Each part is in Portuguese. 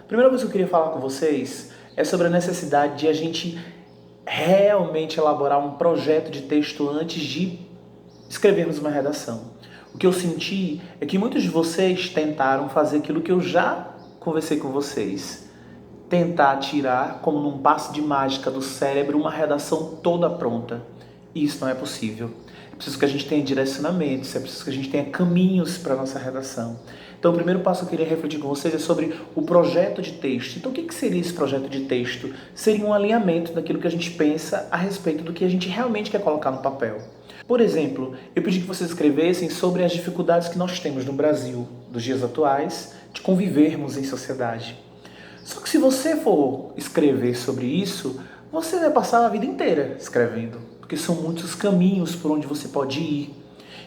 Primeira coisa que eu queria falar com vocês é sobre a necessidade de a gente realmente elaborar um projeto de texto antes de escrevermos uma redação. O que eu senti é que muitos de vocês tentaram fazer aquilo que eu já conversei com vocês. Tentar tirar, como num passe de mágica do cérebro, uma redação toda pronta. E isso não é possível. É preciso que a gente tenha direcionamentos, é preciso que a gente tenha caminhos para a nossa redação. Então, o primeiro passo que eu queria refletir com vocês é sobre o projeto de texto. Então, o que seria esse projeto de texto? Seria um alinhamento daquilo que a gente pensa a respeito do que a gente realmente quer colocar no papel. Por exemplo, eu pedi que vocês escrevessem sobre as dificuldades que nós temos no Brasil, dos dias atuais, de convivermos em sociedade. Só que se você for escrever sobre isso, você vai passar a vida inteira escrevendo, porque são muitos caminhos por onde você pode ir.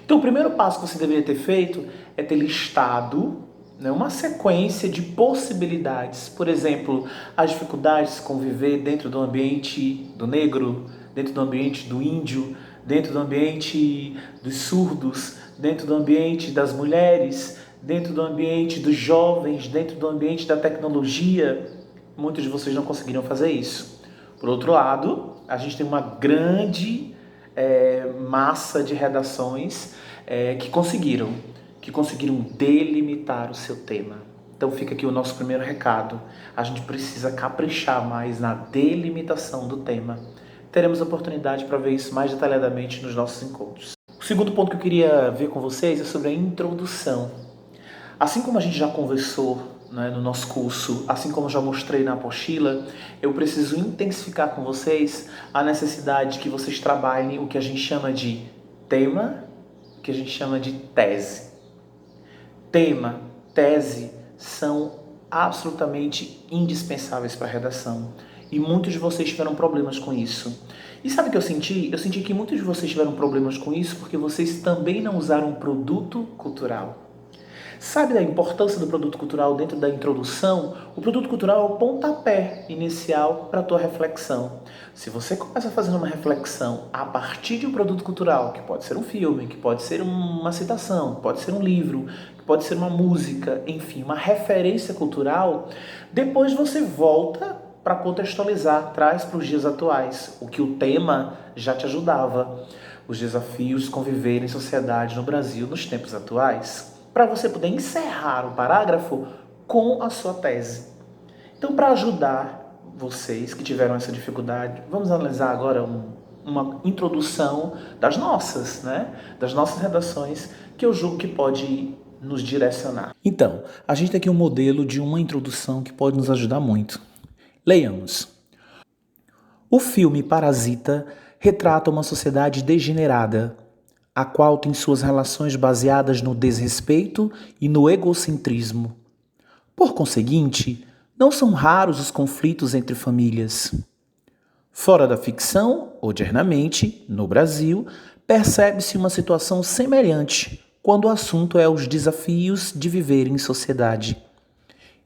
Então o primeiro passo que você deveria ter feito é ter listado, né, uma sequência de possibilidades. Por exemplo, as dificuldades de conviver dentro do ambiente do negro, dentro do ambiente do índio, dentro do ambiente dos surdos, dentro do ambiente das mulheres, dentro do ambiente dos jovens, dentro do ambiente da tecnologia. Muitos de vocês não conseguiram fazer isso. Por outro lado, a gente tem uma grande massa de redações que conseguiram delimitar o seu tema. Então fica aqui o nosso primeiro recado. A gente precisa caprichar mais na delimitação do tema. Teremos oportunidade para ver isso mais detalhadamente nos nossos encontros. O segundo ponto que eu queria ver com vocês é sobre a introdução. Assim como a gente já conversou, né, no nosso curso, assim como eu já mostrei na apostila, eu preciso intensificar com vocês a necessidade de que vocês trabalhem o que a gente chama de tema, o que a gente chama de tese. Tema, tese são absolutamente indispensáveis para a redação. E muitos de vocês tiveram problemas com isso. E sabe o que eu senti? Eu senti que muitos de vocês tiveram problemas com isso porque vocês também não usaram produto cultural. Sabe da importância do produto cultural dentro da introdução? O produto cultural é o pontapé inicial para a tua reflexão. Se você começa fazendo uma reflexão a partir de um produto cultural, que pode ser um filme, que pode ser uma citação, que pode ser um livro, que pode ser uma música, enfim, uma referência cultural, depois você volta para contextualizar, traz para os dias atuais, o que o tema já te ajudava. Os desafios de conviver em sociedade no Brasil nos tempos atuais, para você poder encerrar o parágrafo com a sua tese. Então, para ajudar vocês que tiveram essa dificuldade, vamos analisar agora uma introdução das nossas, né? Das nossas redações, que eu julgo que pode nos direcionar. Então, a gente tem aqui um modelo de uma introdução que pode nos ajudar muito. Leiamos. O filme Parasita retrata uma sociedade degenerada, a qual tem suas relações baseadas no desrespeito e no egocentrismo. Por conseguinte, não são raros os conflitos entre famílias. Fora da ficção, odiernamente, no Brasil, percebe-se uma situação semelhante quando o assunto é os desafios de viver em sociedade.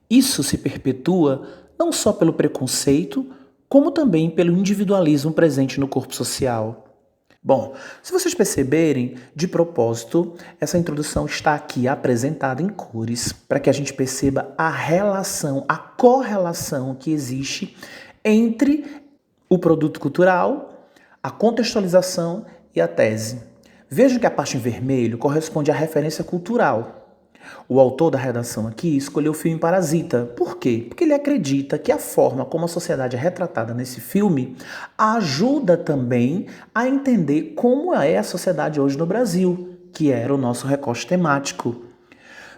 Isso se perpetua não só pelo preconceito, como também pelo individualismo presente no corpo social. Bom, se vocês perceberem, de propósito, essa introdução está aqui apresentada em cores para que a gente perceba a relação, a correlação que existe entre o produto cultural, a contextualização e a tese. Vejam que a parte em vermelho corresponde à referência cultural. O autor da redação aqui escolheu o filme Parasita. Por quê? Porque ele acredita que a forma como a sociedade é retratada nesse filme ajuda também a entender como é a sociedade hoje no Brasil, que era o nosso recorte temático.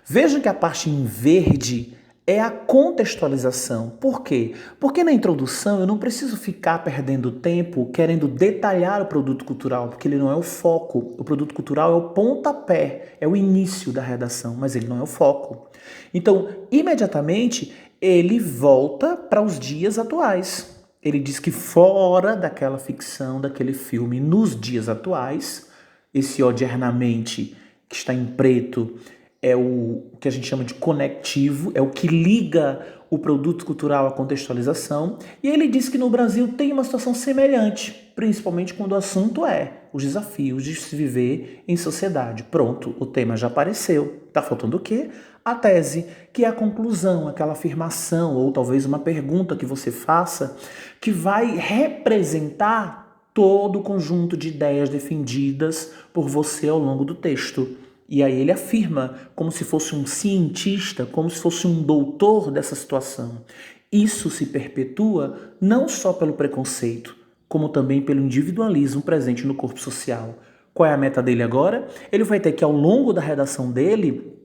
Vejam que a parte em verde é a contextualização. Por quê? Porque na introdução eu não preciso ficar perdendo tempo querendo detalhar o produto cultural, porque ele não é o foco. O produto cultural é o pontapé, é o início da redação, mas ele não é o foco. Então, imediatamente, ele volta para os dias atuais. Ele diz que fora daquela ficção, daquele filme, nos dias atuais, esse odiernamente que está em preto, é o que a gente chama de conectivo, é o que liga o produto cultural à contextualização. E ele diz que no Brasil tem uma situação semelhante, principalmente quando o assunto é os desafios de se viver em sociedade. Pronto, o tema já apareceu. Está faltando o quê? A tese, que é a conclusão, aquela afirmação ou talvez uma pergunta que você faça que vai representar todo o conjunto de ideias defendidas por você ao longo do texto. E aí ele afirma, como se fosse um cientista, como se fosse um doutor dessa situação. Isso se perpetua não só pelo preconceito, como também pelo individualismo presente no corpo social. Qual é a meta dele agora? Ele vai ter que, ao longo da redação dele,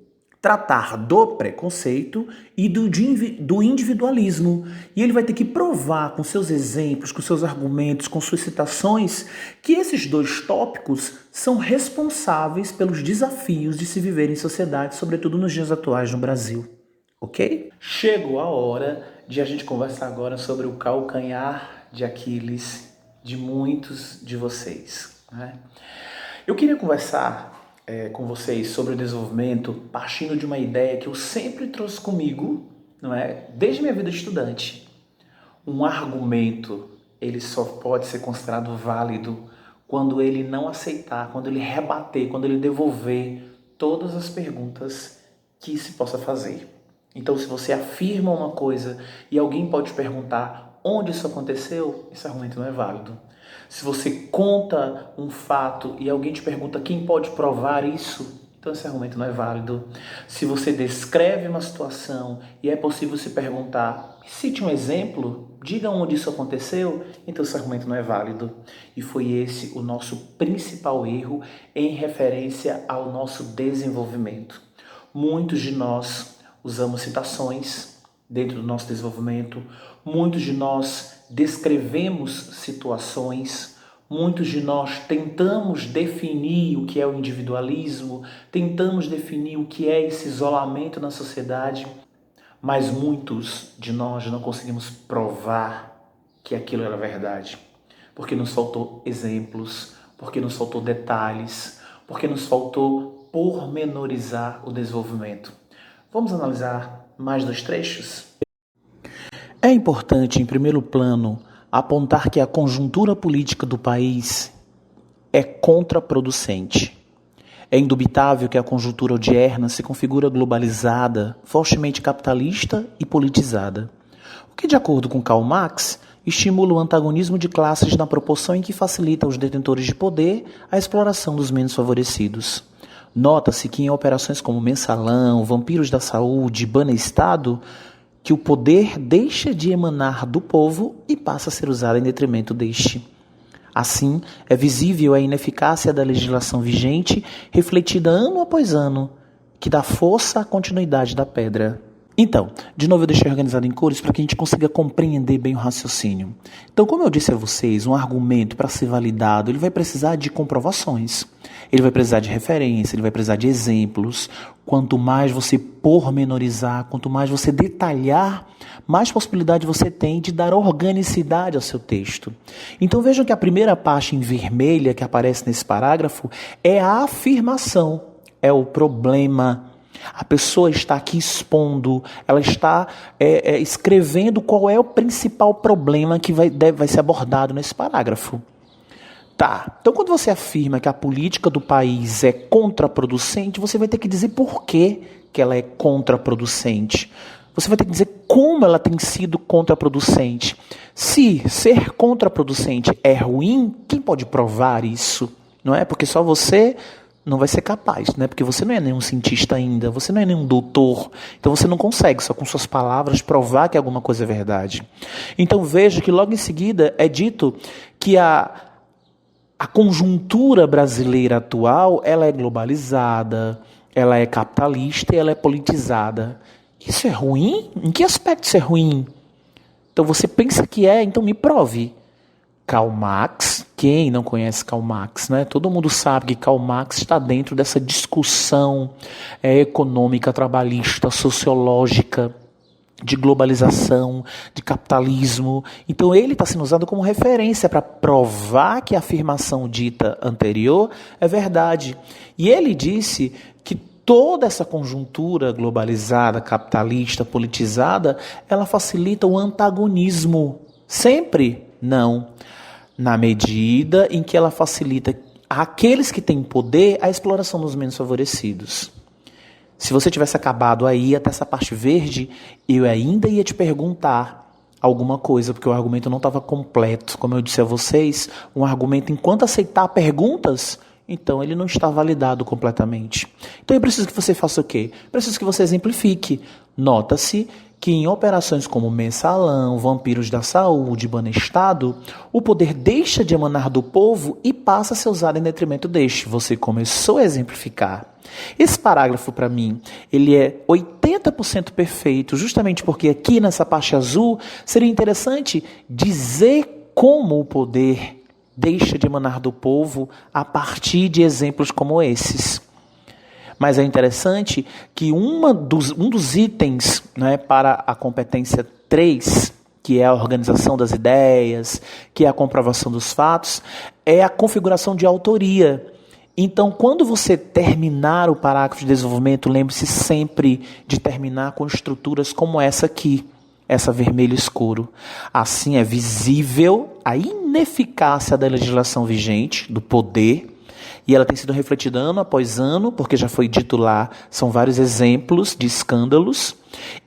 tratar do preconceito e do individualismo. E ele vai ter que provar com seus exemplos, com seus argumentos, com suas citações, que esses dois tópicos são responsáveis pelos desafios de se viver em sociedade, sobretudo nos dias atuais no Brasil. Ok? Chegou a hora de a gente conversar agora sobre o calcanhar de Aquiles de muitos de vocês, né? Eu queria conversar com vocês sobre o desenvolvimento partindo de uma ideia que eu sempre trouxe comigo, não é? Desde minha vida de estudante. Um argumento, ele só pode ser considerado válido quando ele não aceitar, quando ele rebater, quando ele devolver todas as perguntas que se possa fazer. Então, se você afirma uma coisa e alguém pode te perguntar onde isso aconteceu, esse argumento não é válido. Se você conta um fato e alguém te pergunta quem pode provar isso, então esse argumento não é válido. Se você descreve uma situação e é possível se perguntar, cite um exemplo, diga onde isso aconteceu, então esse argumento não é válido. E foi esse o nosso principal erro em referência ao nosso desenvolvimento. Muitos de nós usamos citações dentro do nosso desenvolvimento, muitos de nós descrevemos situações, muitos de nós tentamos definir o que é o individualismo, tentamos definir o que é esse isolamento na sociedade, mas muitos de nós não conseguimos provar que aquilo era verdade, porque nos faltou exemplos, porque nos faltou detalhes, porque nos faltou pormenorizar o desenvolvimento. Vamos analisar mais 2 trechos? É importante, em primeiro plano, apontar que a conjuntura política do país é contraproducente. É indubitável que a conjuntura odierna se configura globalizada, fortemente capitalista e politizada, o que, de acordo com Karl Marx, estimula o antagonismo de classes na proporção em que facilita aos detentores de poder a exploração dos menos favorecidos. Nota-se que em operações como Mensalão, Vampiros da Saúde, Banestado, que o poder deixa de emanar do povo e passa a ser usado em detrimento deste. Assim, é visível a ineficácia da legislação vigente, refletida ano após ano, que dá força à continuidade da pedra. Então, de novo eu deixei organizado em cores para que a gente consiga compreender bem o raciocínio. Então, como eu disse a vocês, um argumento para ser validado, ele vai precisar de comprovações, ele vai precisar de referência, ele vai precisar de exemplos. Quanto mais você pormenorizar, quanto mais você detalhar, mais possibilidade você tem de dar organicidade ao seu texto. Então vejam que a primeira parte em vermelha que aparece nesse parágrafo é a afirmação, é o problema. A pessoa está aqui expondo, ela está escrevendo qual é o principal problema que vai ser abordado nesse parágrafo. Tá, então quando você afirma que a política do país é contraproducente, você vai ter que dizer por que ela é contraproducente. Você vai ter que dizer como ela tem sido contraproducente. Se ser contraproducente é ruim, quem pode provar isso? Não é? Porque só você não vai ser capaz, né? Porque você não é nenhum cientista ainda, você não é nenhum doutor, então você não consegue só com suas palavras provar que alguma coisa é verdade. Então veja que logo em seguida é dito que a conjuntura brasileira atual, ela é globalizada, ela é capitalista e ela é politizada. Isso é ruim? Em que aspecto isso é ruim? Então você pensa que é, então me prove. Karl Marx, quem não conhece Karl Marx, né? Todo mundo sabe que Karl Marx está dentro dessa discussão econômica, trabalhista, sociológica, de globalização, de capitalismo. Então ele está sendo usado como referência para provar que a afirmação dita anterior é verdade. E ele disse que toda essa conjuntura globalizada, capitalista, politizada, ela facilita o antagonismo. Sempre não. Na medida em que ela facilita àqueles que têm poder a exploração dos menos favorecidos. Se você tivesse acabado aí até essa parte verde, eu ainda ia te perguntar alguma coisa, porque o argumento não estava completo. Como eu disse a vocês, um argumento, enquanto aceitar perguntas, então ele não está validado completamente. Então eu preciso que você faça o quê? Preciso que você exemplifique. Nota-se que em operações como Mensalão, Vampiros da Saúde, Banestado, o poder deixa de emanar do povo e passa a ser usado em detrimento deste. Você começou a exemplificar. Esse parágrafo, para mim, ele é 80% perfeito, justamente porque aqui nessa parte azul seria interessante dizer como o poder deixa de emanar do povo a partir de exemplos como esses. Mas é interessante que um dos itens, né, para a competência 3, que é a organização das ideias, que é a comprovação dos fatos, é a configuração de autoria. Então, quando você terminar o parágrafo de desenvolvimento, lembre-se sempre de terminar com estruturas como essa aqui, essa vermelho escuro. Assim é visível a ineficácia da legislação vigente, do poder, e ela tem sido refletida ano após ano, porque já foi dito lá, são vários exemplos de escândalos,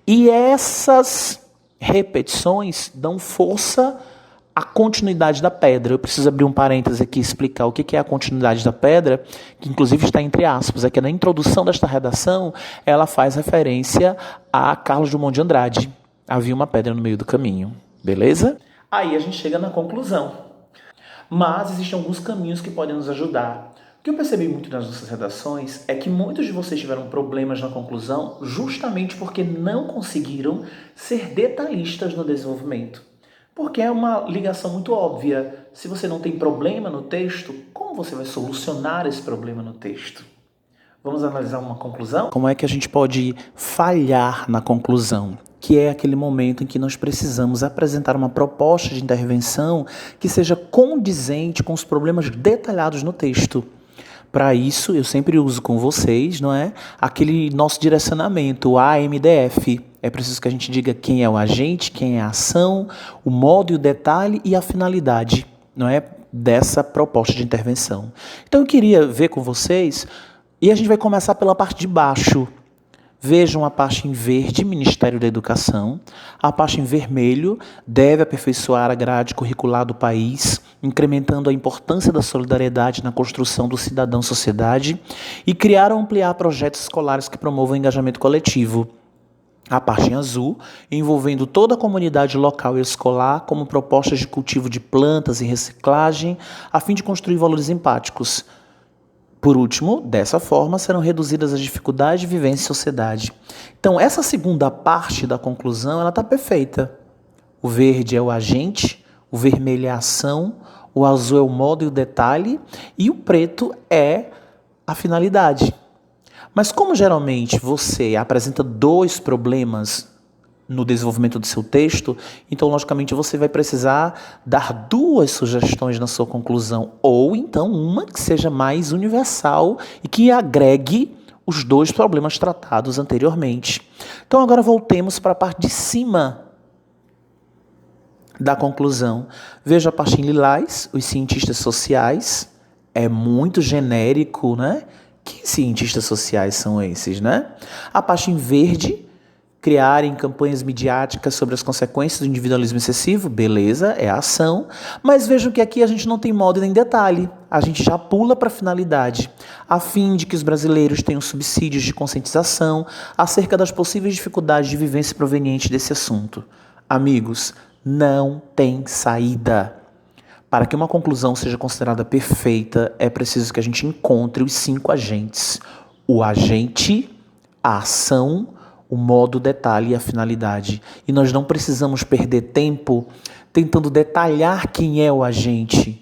e essas repetições dão força à continuidade da pedra. Eu preciso abrir um parêntese aqui e explicar o que é a continuidade da pedra, que inclusive está entre aspas, é que na introdução desta redação, ela faz referência a Carlos Drummond de Andrade. Havia uma pedra no meio do caminho, beleza? Aí a gente chega na conclusão. Mas existem alguns caminhos que podem nos ajudar. O que eu percebi muito nas nossas redações é que muitos de vocês tiveram problemas na conclusão justamente porque não conseguiram ser detalhistas no desenvolvimento. Porque é uma ligação muito óbvia. Se você não tem problema no texto, como você vai solucionar esse problema no texto? Vamos analisar uma conclusão? Como é que a gente pode falhar na conclusão? Que é aquele momento em que nós precisamos apresentar uma proposta de intervenção que seja condizente com os problemas detalhados no texto. Para isso, eu sempre uso com vocês, não é? Aquele nosso direcionamento, o AMDF. É preciso que a gente diga quem é o agente, quem é a ação, o modo e o detalhe e a finalidade, não é? Dessa proposta de intervenção. Então eu queria ver com vocês, e a gente vai começar pela parte de baixo. Vejam a parte em verde, Ministério da Educação. A parte em vermelho deve aperfeiçoar a grade curricular do país, incrementando a importância da solidariedade na construção do cidadão-sociedade e criar ou ampliar projetos escolares que promovam o engajamento coletivo. A parte em azul, envolvendo toda a comunidade local e escolar, como propostas de cultivo de plantas e reciclagem, a fim de construir valores empáticos. Por último, dessa forma, serão reduzidas as dificuldades de vivência em sociedade. Então, essa segunda parte da conclusão, ela está perfeita. O verde é o agente, o vermelho é a ação, o azul é o modo e o detalhe, e o preto é a finalidade. Mas como geralmente você apresenta dois problemas no desenvolvimento do seu texto, então logicamente você vai precisar dar duas sugestões na sua conclusão, ou então uma que seja mais universal e que agregue os dois problemas tratados anteriormente. Então agora voltemos para a parte de cima da conclusão. Veja a parte em lilás, os cientistas sociais, é muito genérico, né? Que cientistas sociais são esses, né? A parte em verde, criarem campanhas midiáticas sobre as consequências do individualismo excessivo, beleza, é a ação, mas vejam que aqui a gente não tem modo nem detalhe, a gente já pula para a finalidade, a fim de que os brasileiros tenham subsídios de conscientização acerca das possíveis dificuldades de vivência provenientes desse assunto. Amigos, não tem saída. Para que uma conclusão seja considerada perfeita, é preciso que a gente encontre os 5 agentes. O agente, a ação, o modo, o detalhe e a finalidade. E nós não precisamos perder tempo tentando detalhar quem é o agente,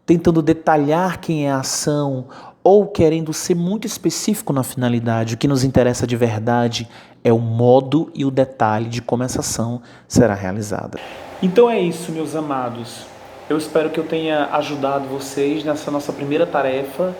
tentando detalhar quem é a ação, ou querendo ser muito específico na finalidade. O que nos interessa de verdade é o modo e o detalhe de como essa ação será realizada. Então é isso, meus amados. Eu espero que eu tenha ajudado vocês nessa nossa primeira tarefa